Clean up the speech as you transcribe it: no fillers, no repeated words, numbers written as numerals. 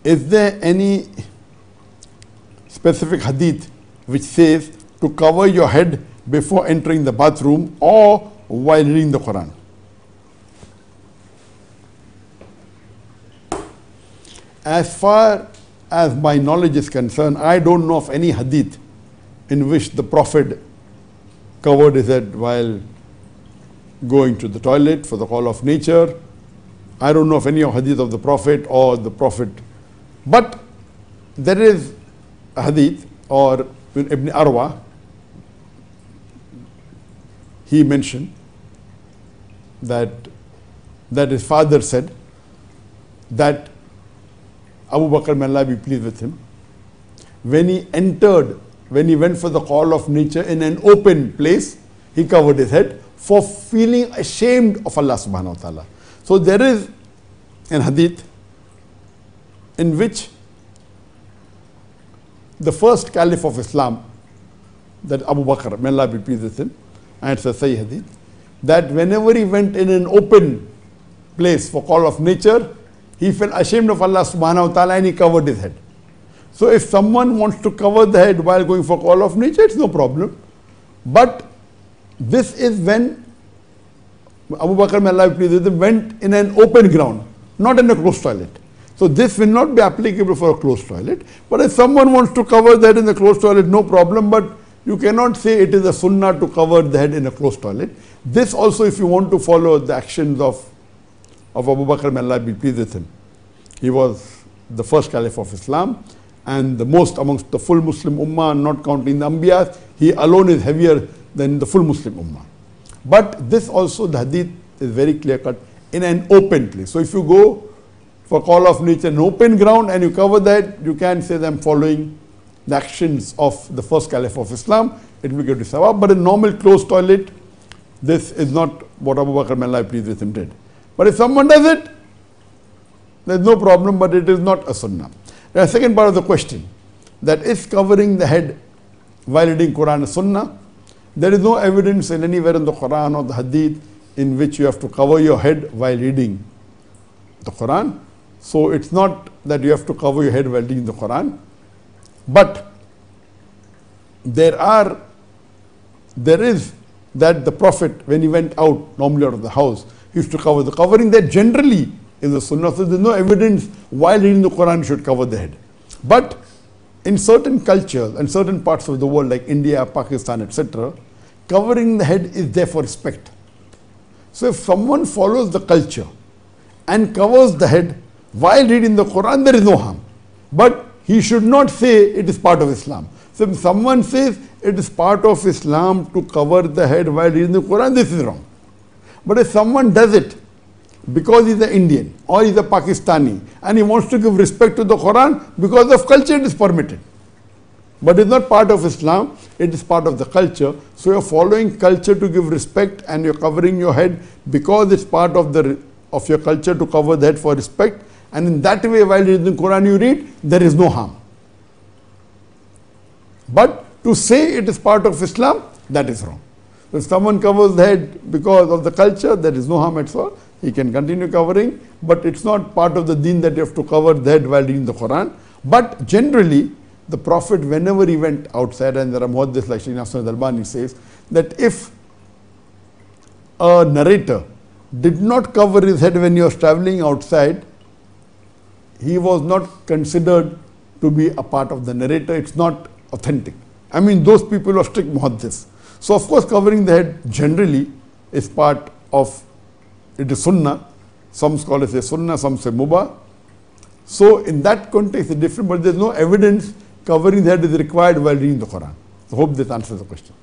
is there any specific hadith which says to cover your head before entering the bathroom or while reading the Quran? As far as my knowledge is concerned, I don't know of any hadith in which the Prophet covered his head while going to the toilet for the call of nature. I don't know of any hadith of the Prophet or the Prophet. But there is a hadith, or Ibn Arwa, he mentioned that his father said that Abu Bakr, may Allah be pleased with him, when he went for the call of nature in an open place, he covered his head for feeling ashamed of Allah subhanahu wa ta'ala. So there is an hadith in which the first caliph of Islam, that Abu Bakr, may Allah be pleased with him, and it's a Sahih hadith, that whenever he went in an open place for call of nature, he felt ashamed of Allah subhanahu wa ta'ala and he covered his head. So if someone wants to cover the head while going for call of nature, it's no problem. But this is when Abu Bakr, may Allah be pleased with him, went in an open ground, not in a closed toilet. So this will not be applicable for a closed toilet. But if someone wants to cover the head in the closed toilet, no problem. But you cannot say it is a sunnah to cover the head in a closed toilet. This also, if you want to follow the actions of Abu Bakr, may Allah be pleased with him. He was the first caliph of Islam and the most amongst the full Muslim Ummah, not counting the Anbiyas. He alone is heavier than the full Muslim Ummah. But this also, the hadith is very clear cut, in an open place. So if you go for call of nature in open ground and you cover that, you can say that I'm following the actions of the first caliph of Islam. It will give you sawab. But in normal closed toilet, this is not what Abu Bakr, may Allah be pleased with him, did. But if someone does it, there's no problem, but it is not a sunnah. The second part of the question, that is covering the head while reading Quran a sunnah? There is no evidence in anywhere in the Quran or the hadith in which you have to cover your head while reading the Quran. So it's not that you have to cover your head while reading the Quran. But there is that the Prophet, when he went out, normally out of the house, he used to cover the covering. That generally is the sunnah. So there's no evidence while reading the Quran you should cover the head. But in certain cultures and certain parts of the world like India, Pakistan, etc., covering the head is there for respect. So if someone follows the culture and covers the head while reading the Quran, there is no harm. But he should not say it is part of Islam. So if someone says it is part of Islam to cover the head while reading the Quran, this is wrong. But if someone does it because he's an Indian or he's a Pakistani and he wants to give respect to the Quran, because of culture it is permitted. But it's not part of Islam, it is part of the culture. So you're following culture to give respect and you're covering your head because it's part of your culture to cover the head for respect. And in that way, while reading the Quran you read, there is no harm. But to say it is part of Islam, that is wrong. If someone covers the head because of the culture, there is no harm at all. He can continue covering, but it's not part of the deen that you have to cover the head while reading the Quran. But generally, the Prophet, whenever he went outside, and there are muhaddiths like Shaykh Nasr al-Albani says, that if a narrator did not cover his head when he was traveling outside, he was not considered to be a part of the narrator. It's not authentic. I mean, those people are strict muhaddiths. So of course, covering the head generally is part of, it is sunnah. Some scholars say sunnah, some say mubah. So in that context, it's different, but there's no evidence covering the head is required while reading the Quran. I hope this answers the question.